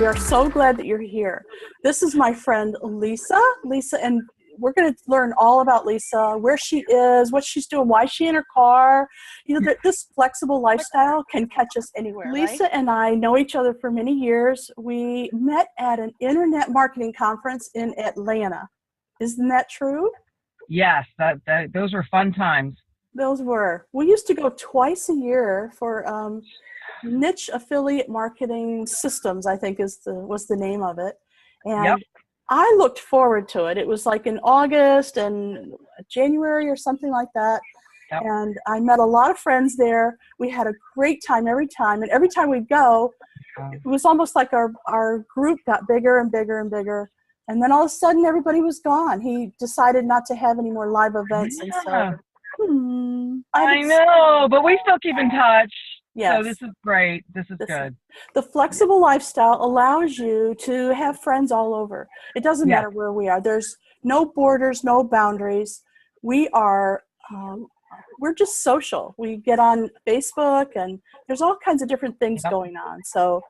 We are so glad that you're here. This is my friend Lisa. And we're going to learn all about Lisa, where she is, what she's doing, why she's in her car. You know, this flexible lifestyle can catch us anywhere. Lisa and I know each other for many years. We met at an internet marketing conference in Atlanta. Isn't that true? Yes, those were fun times. Those were. We used to go twice a year for niche affiliate marketing systems, I think was the name of it. And Yep. I looked forward to it. It was like in August and January or something like that. Yep. And I met a lot of friends there. We had a great time every time. And every time we'd go, it was almost like our group got bigger and bigger and bigger. And then all of a sudden, everybody was gone. He decided not to have any more live events. Yeah. And so, I know, but we still keep in touch. Yes. So this is great. This is good. The flexible lifestyle allows you to have friends all over. It doesn't matter where we are. There's no borders, no boundaries. We are, we're just social. We get on Facebook and there's all kinds of different things going on. So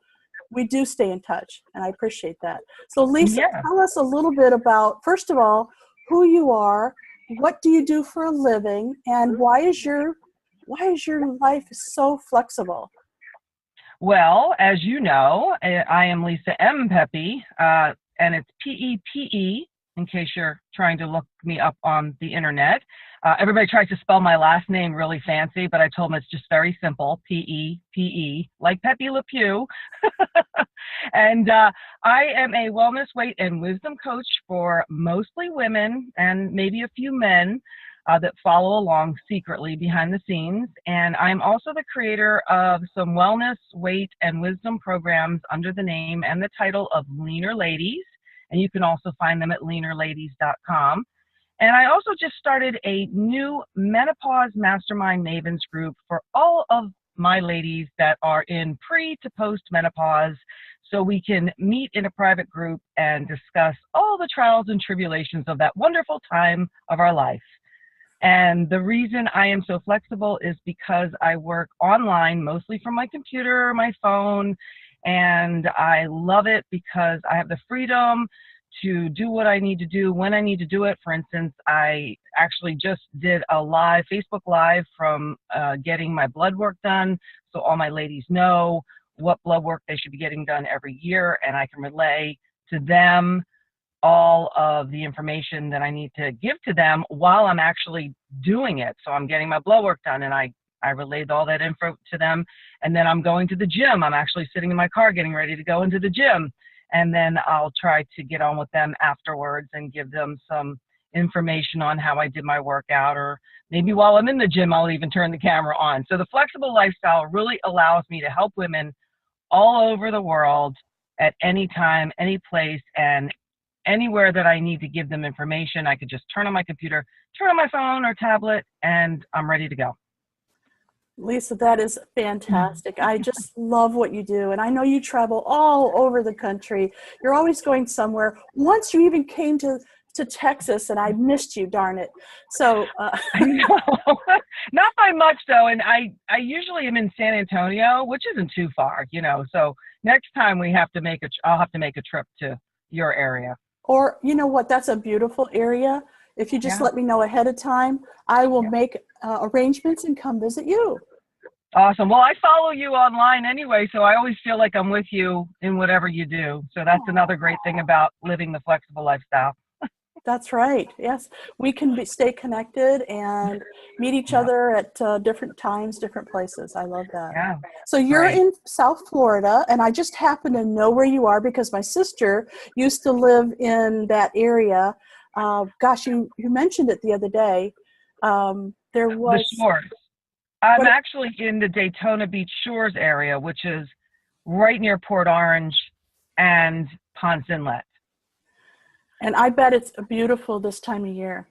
we do stay in touch, and I appreciate that. So Lisa, tell us a little bit about, first of all, who you are, what do you do for a living, and why is your life so flexible? Well, as you know, I am Lisa M. Pepe, and it's P-E-P-E, in case you're trying to look me up on the internet. Everybody tries to spell my last name really fancy, but I told them it's just very simple, P-E-P-E, like Pepe Le Pew. And I am a wellness, weight, and wisdom coach for mostly women and maybe a few men that follow along secretly behind the scenes. And I'm also the creator of some wellness, weight, and wisdom programs under the name and the title of Leaner Ladies. And you can also find them at leanerladies.com. And I also just started a new menopause mastermind mavens group for all of my ladies that are in pre to post menopause, so we can meet in a private group and discuss all the trials and tribulations of that wonderful time of our life. And the reason I am so flexible is because I work online, mostly from my computer or my phone, and I love it because I have the freedom to do what I need to do when I need to do it. For instance, I actually just did a Facebook Live from getting my blood work done, so all my ladies know what blood work they should be getting done every year, and I can relay to them all of the information that I need to give to them while I'm actually doing it. So I'm getting my blood work done, and I relayed all that info to them, and then I'm going to the gym. I'm actually sitting in my car getting ready to go into the gym, and then I'll try to get on with them afterwards and give them some information on how I did my workout, or maybe while I'm in the gym, I'll even turn the camera on. So the flexible lifestyle really allows me to help women all over the world at any time, any place, and anywhere that I need to give them information. I could just turn on my computer, turn on my phone or tablet, and I'm ready to go. Lisa, that is fantastic. I just love what you do. And I know you travel all over the country. You're always going somewhere. Once you even came to Texas, and I missed you, darn it. So I know. Not by much though. And I usually am in San Antonio, which isn't too far, so next time I'll have to make a trip to your area. Or you know what, that's a beautiful area. If you just let me know ahead of time, I will make arrangements and come visit you. Awesome. Well, I follow you online anyway, so I always feel like I'm with you in whatever you do. So that's another great thing about living the flexible lifestyle. That's right. Yes, we can stay connected and meet each other at different times, different places. I love that. Yeah. So you're in South Florida, and I just happen to know where you are because my sister used to live in that area. Gosh, you mentioned it the other day. There was the Shores. I'm actually in the Daytona Beach Shores area, which is right near Port Orange and Ponce Inlet. And I bet it's beautiful this time of year.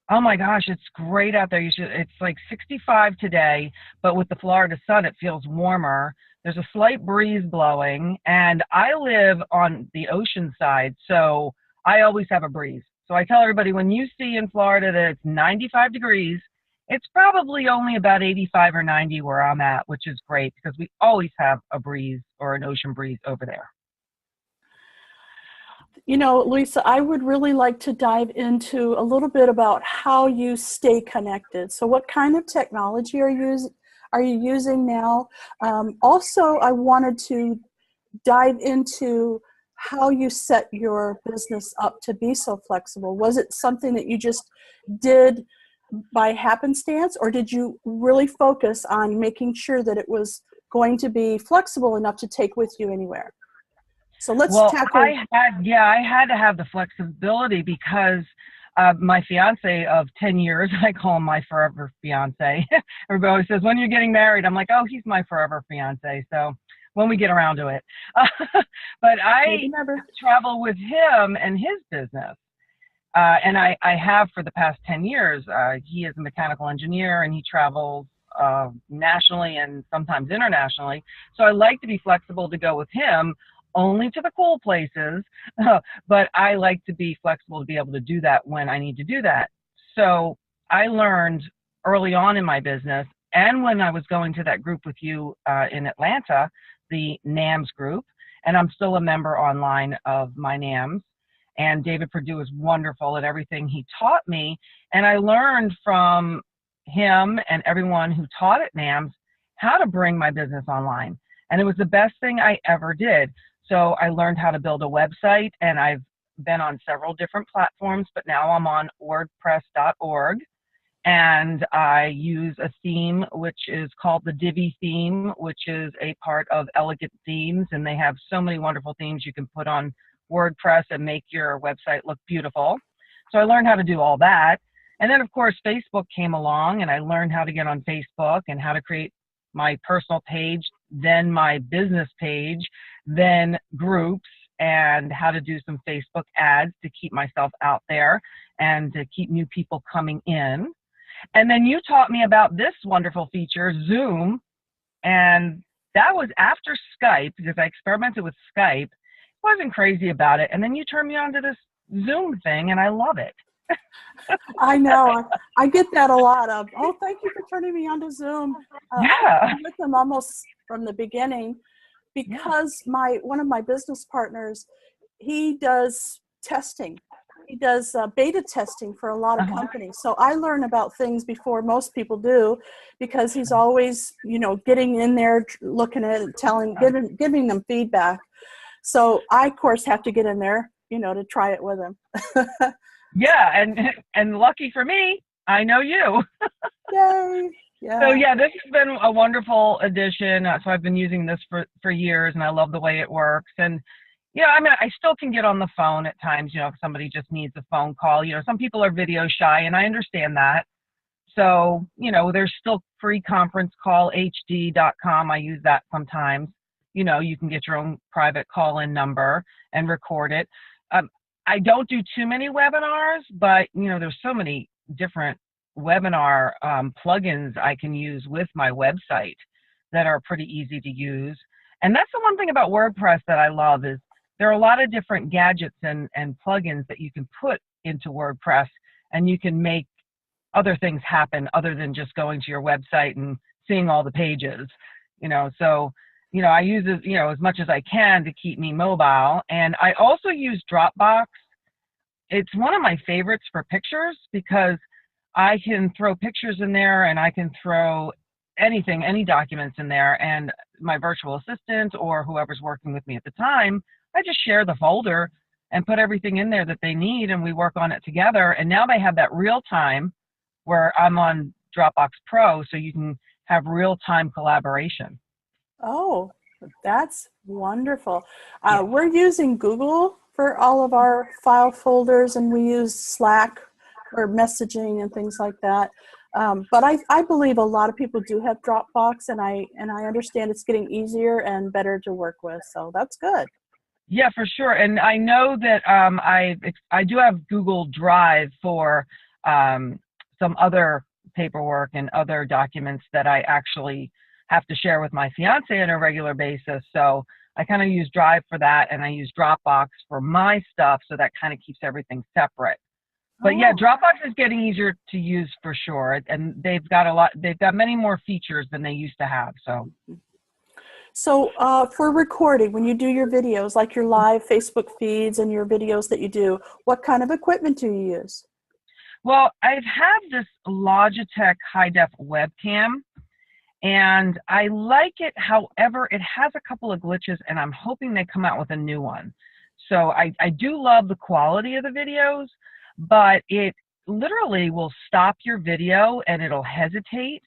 Oh my gosh, it's great out there. It's like 65 today, but with the Florida sun, it feels warmer. There's a slight breeze blowing, and I live on the ocean side, so I always have a breeze. So I tell everybody, when you see in Florida that it's 95 degrees, it's probably only about 85 or 90 where I'm at, which is great because we always have a breeze or an ocean breeze over there. You know, Lisa, I would really like to dive into a little bit about how you stay connected. So, what kind of technology are you using now? Also, I wanted to dive into how you set your business up to be so flexible. Was it something that you just did by happenstance, or did you really focus on making sure that it was going to be flexible enough to take with you anywhere? So let's Well, tackle. I had to have the flexibility because my fiance of 10 years, I call him my forever fiance. Everybody always says, when you're getting married, I'm like, oh, he's my forever fiance. So when we get around to it. But Maybe I never. travel with him and his business. And I have for the past 10 years. He is a mechanical engineer and he travels nationally and sometimes internationally. So I like to be flexible to go with him only to the cool places, but I like to be flexible to be able to do that when I need to do that. So I learned early on in my business, and when I was going to that group with you in Atlanta, the NAMS group, and I'm still a member online of my NAMS. And David Perdue is wonderful at everything he taught me. And I learned from him and everyone who taught at NAMS how to bring my business online. And it was the best thing I ever did. So I learned how to build a website, and I've been on several different platforms, but now I'm on WordPress.org. And I use a theme which is called the Divi theme, which is a part of Elegant Themes. And they have so many wonderful themes you can put on WordPress and make your website look beautiful. So I learned how to do all that. And then, of course, Facebook came along, and I learned how to get on Facebook and how to create my personal page, then my business page, then groups, and how to do some Facebook ads to keep myself out there and to keep new people coming in. And then you taught me about this wonderful feature, Zoom, and that was after Skype, because I experimented with Skype. Wasn't crazy about it. And then you turned me on to this Zoom thing, and I love it. I know. I get that a lot of, oh, thank you for turning me on to Zoom. Yeah. I've been with them almost from the beginning because one of my business partners, he does testing. He does beta testing for a lot of companies. So I learn about things before most people do because he's always, getting in there, looking at it, giving them feedback. So I, of course, have to get in there, to try it with him. Yeah, and lucky for me, I know you. Yay! Yeah. So yeah, this has been a wonderful addition. So I've been using this for years, and I love the way it works. And I still can get on the phone at times. If somebody just needs a phone call. Some people are video shy, and I understand that. So there's still free conference call hd.com. I use that sometimes. You can get your own private call-in number and record it. I don't do too many webinars, but there's so many different webinar plugins I can use with my website that are pretty easy to use. And that's the one thing about WordPress that I love is there are a lot of different gadgets and plugins that you can put into WordPress, and you can make other things happen other than just going to your website and seeing all the pages. So I use it, as much as I can to keep me mobile. And I also use Dropbox. It's one of my favorites for pictures because I can throw pictures in there, and I can throw anything, any documents in there. And my virtual assistant or whoever's working with me at the time, I just share the folder and put everything in there that they need, and we work on it together. And now they have that real time where I'm on Dropbox Pro, so you can have real-time collaboration. Oh, that's wonderful. We're using Google for all of our file folders, and we use Slack for messaging and things like that. But I believe a lot of people do have Dropbox, and I understand it's getting easier and better to work with. So that's good. Yeah, for sure. And I know that I do have Google Drive for some other paperwork and other documents that I actually have to share with my fiance on a regular basis. So I kind of use Drive for that, and I use Dropbox for my stuff. So that kind of keeps everything separate. But yeah, Dropbox is getting easier to use for sure. And they've got many more features than they used to have. So. So for recording, when you do your videos, like your live Facebook feeds and your videos that you do, what kind of equipment do you use? Well, I've had this Logitech high-def webcam, and I like it. However, it has a couple of glitches, and I'm hoping they come out with a new one. So I do love the quality of the videos, but it literally will stop your video and it'll hesitate,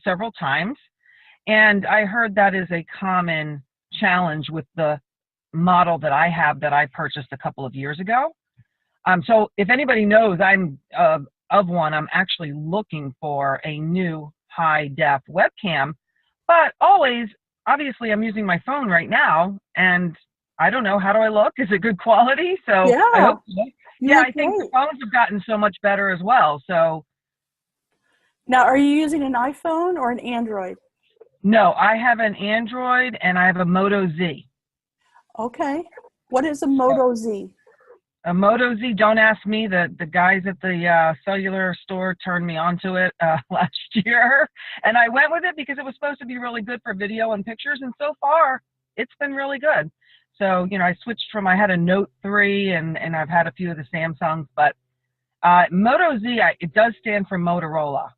several times. And I heard that is a common challenge with the model that I have that I purchased a couple of years ago. So if anybody knows I'm of one, I'm actually looking for a new high def webcam, but always, obviously I'm using my phone right now and I don't know, how do I look? Is it good quality? So Yeah, I hope so. Yeah, I think great. the phones have gotten so much better as well. So Now, are you using an iPhone or an Android? no, I have an Android and I have a Moto Z. Okay. What is a Moto Z? A Moto Z, don't ask me. The guys at the cellular store turned me onto it last year. And I went with it because it was supposed to be really good for video and pictures. And so far, it's been really good. So, I switched I had a Note 3 and I've had a few of the Samsungs. But Moto Z, it does stand for Motorola.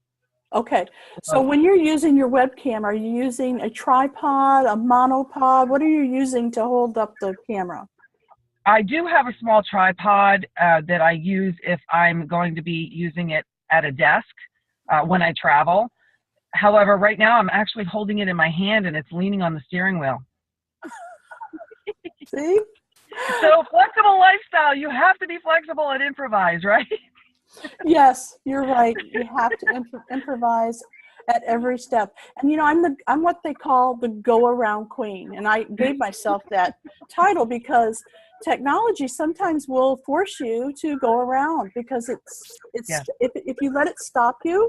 Okay. So when you're using your webcam, are you using a tripod, a monopod? What are you using to hold up the camera? I do have a small tripod that I use if I'm going to be using it at a desk when I travel. However, right now I'm actually holding it in my hand and it's leaning on the steering wheel. See? So flexible lifestyle, you have to be flexible and improvise, right? Yes, you're right. You have to improvise at every step. And I'm what they call the go around queen. And I gave myself that title because technology sometimes will force you to go around because if you let it stop you,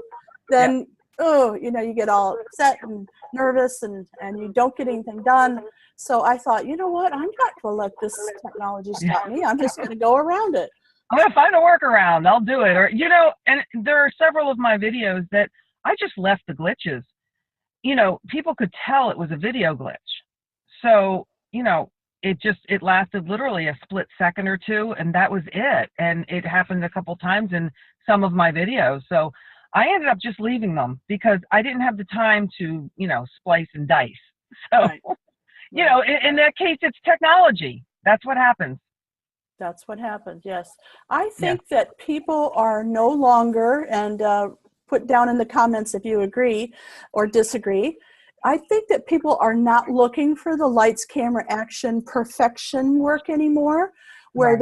then you get all upset and nervous and you don't get anything done. So I thought, you know what, I'm not going to let this technology stop me. I'm just going to go around it. I'm going to find a workaround. I'll do it. Or, and there are several of my videos that I just left the glitches. People could tell it was a video glitch. So, it lasted literally a split second or two, and that was it. And it happened a couple times in some of my videos. So I ended up just leaving them because I didn't have the time to, splice and dice. So, Right. in that case, it's technology. That's what happens. That's what happened. Yes. I think that people are no longer, and put down in the comments if you agree or disagree. I think that people are not looking for the lights, camera, action, perfection work anymore, where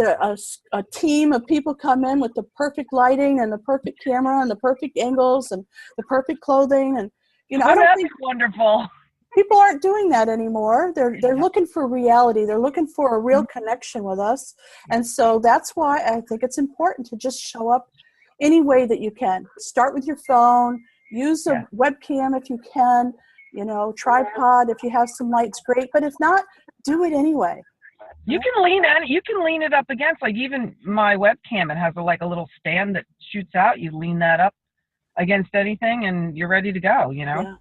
a team of people come in with the perfect lighting and the perfect camera and the perfect angles and the perfect clothing. And, I don't think wonderful. People aren't doing that anymore. They're looking for reality. They're looking for a real connection with us. And so that's why I think it's important to just show up any way that you can. Start with your phone, use a webcam if you can, tripod if you have some lights, great. But if not, do it anyway. You can lean it up against, like even my webcam, it has a little stand that shoots out. You lean that up against anything and you're ready to go, Yeah.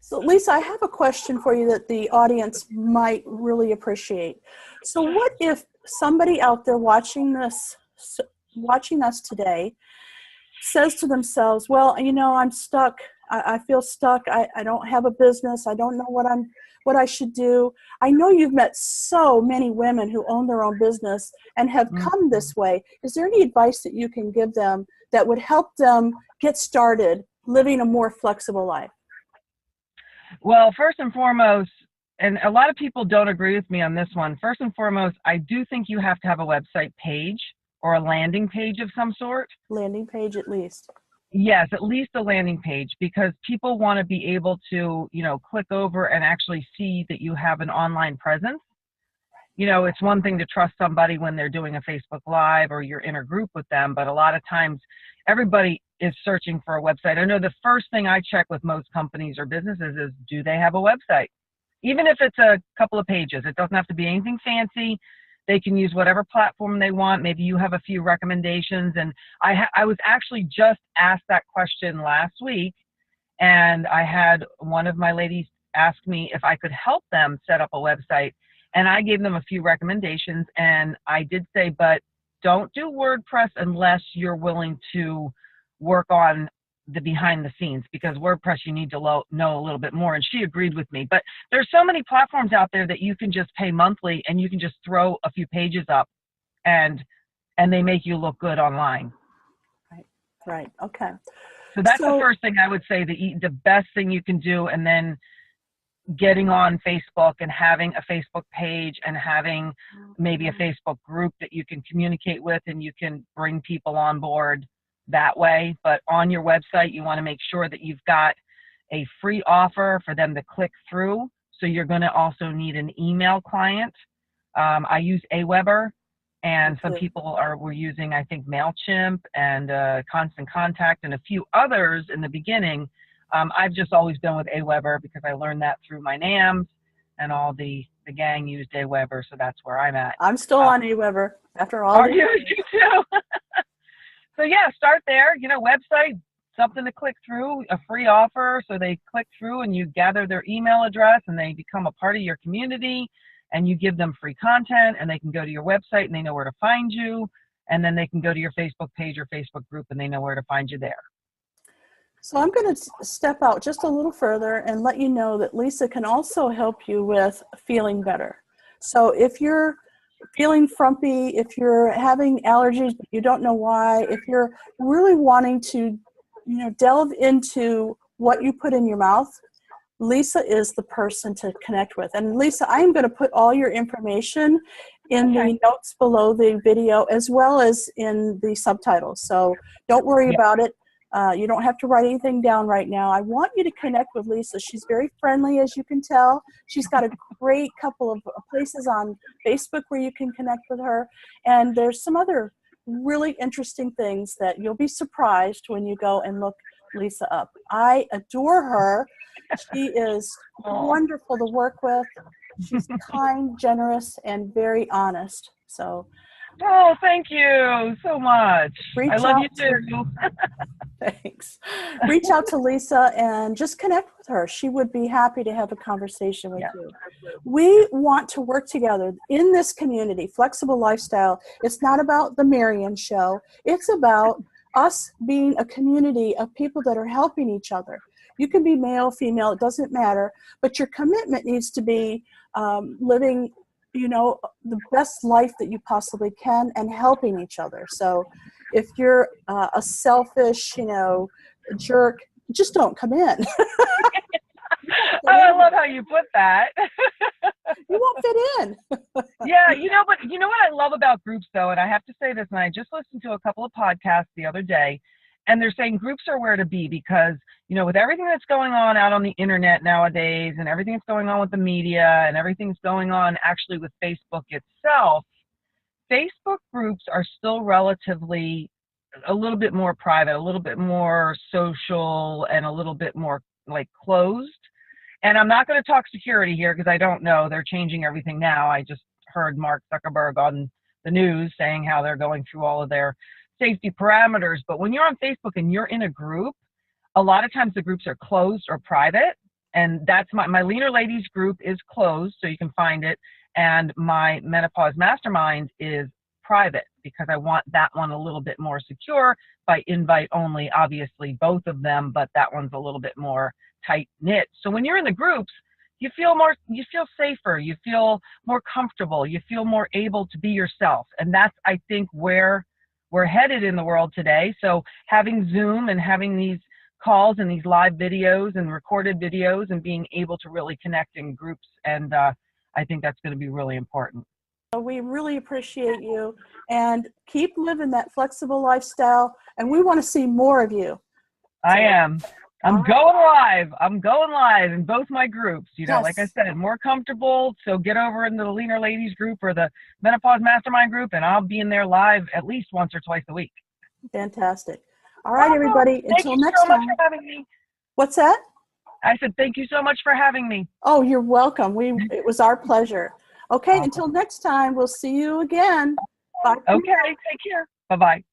So Lisa, I have a question for you that the audience might really appreciate. So what if somebody out there watching us today says to themselves, well, I'm stuck. I feel stuck. I don't have a business. I don't know what I should do. I know you've met so many women who own their own business and have come this way. Is there any advice that you can give them that would help them get started living a more flexible life? Well, first and foremost, and a lot of people don't agree with me on this one. First and foremost, I do think you have to have a website page or a landing page of some sort. Landing page at least. Yes, at least a landing page, because people want to be able to, click over and actually see that you have an online presence. It's one thing to trust somebody when they're doing a Facebook Live or you're in a group with them, but a lot of times everybody is searching for a website. I know the first thing I check with most companies or businesses is, do they have a website? Even if it's a couple of pages, it doesn't have to be anything fancy. They can use whatever platform they want. Maybe you have a few recommendations. And I was actually just asked that question last week, and I had one of my ladies asked me if I could help them set up a website. And I gave them a few recommendations, and I did say, but don't do WordPress unless you're willing to work on the behind the scenes, because WordPress you need to know a little bit more. And she agreed with me. But there's so many platforms out there that you can just pay monthly and you can just throw a few pages up and they make you look good online. Right. Okay. So that's the first thing I would say, the best thing you can do. And then getting on Facebook and having a Facebook page and having maybe a Facebook group that you can communicate with, and you can bring people on board that way. But on your website, you want to make sure that you've got a free offer for them to click through. So you're going to also need an email client. I use Aweber, and some people were using, I think, MailChimp and Constant Contact and a few others in the beginning. I've just always been with Aweber because I learned that through my NAMs, and all the gang used Aweber, so that's where I'm at. I'm still on Aweber after all. Are you? You too? So yeah, start there. Website, something to click through, a free offer, so they click through and you gather their email address and they become a part of your community, and you give them free content, and they can go to your website and they know where to find you, and then they can go to your Facebook page or Facebook group and they know where to find you there. So I'm going to step out just a little further and let you know that Lisa can also help you with feeling better. So if you're feeling frumpy, if you're having allergies but you don't know why, if you're really wanting to, delve into what you put in your mouth, Lisa is the person to connect with. And Lisa, I'm going to put all your information in the notes below the video as well as in the subtitles. So don't worry about it. You don't have to write anything down right now. I want you to connect with Lisa. She's very friendly, as you can tell. She's got a great couple of places on Facebook where you can connect with her. And there's some other really interesting things that you'll be surprised when you go and look Lisa up. I adore her. She is wonderful to work with. She's kind, generous, and very honest. So. Oh, thank you so much. I love you too. Thanks. Reach out to Lisa and just connect with her. She would be happy to have a conversation with you. We want to work together in this community, Flexible Lifestyle. It's not about the Marion Show. It's about us being a community of people that are helping each other. You can be male, female, it doesn't matter, but your commitment needs to be living the best life that you possibly can and helping each other. So if you're a selfish, jerk, just don't come in. I love how you put that. You won't fit in. Yeah, but you know what I love about groups though, and I have to say this, and I just listened to a couple of podcasts the other day, and they're saying groups are where to be because, with everything that's going on out on the internet nowadays and everything that's going on with the media and everything that's going on actually with Facebook itself, Facebook groups are still relatively a little bit more private, a little bit more social, and a little bit more like closed. And I'm not going to talk security here because I don't know. They're changing everything now. I just heard Mark Zuckerberg on the news saying how they're going through all of their safety parameters. But when you're on Facebook and you're in a group, a lot of times the groups are closed or private. And that's my Leaner Ladies group is closed, so you can find it. And my Menopause Mastermind is private because I want that one a little bit more secure by invite only, obviously both of them, but that one's a little bit more tight knit. So when you're in the groups, you feel safer, you feel more comfortable, you feel more able to be yourself. And that's, I think, where we're headed in the world today. So having Zoom and having these calls and these live videos and recorded videos and being able to really connect in groups, and I think that's going to be really important. We really appreciate you, and keep living that flexible lifestyle, and we want to see more of you. I am. I'm going live. I'm going live in both my groups. Like I said, more comfortable. So get over into the Leaner Ladies group or the Menopause Mastermind group, and I'll be in there live at least once or twice a week. Fantastic. All right, everybody. Until next time. Thank you so much for having me. What's that? I said, thank you so much for having me. Oh, you're welcome. It was our pleasure. Okay, until next time, we'll see you again. Bye. Okay, take care. Bye-bye.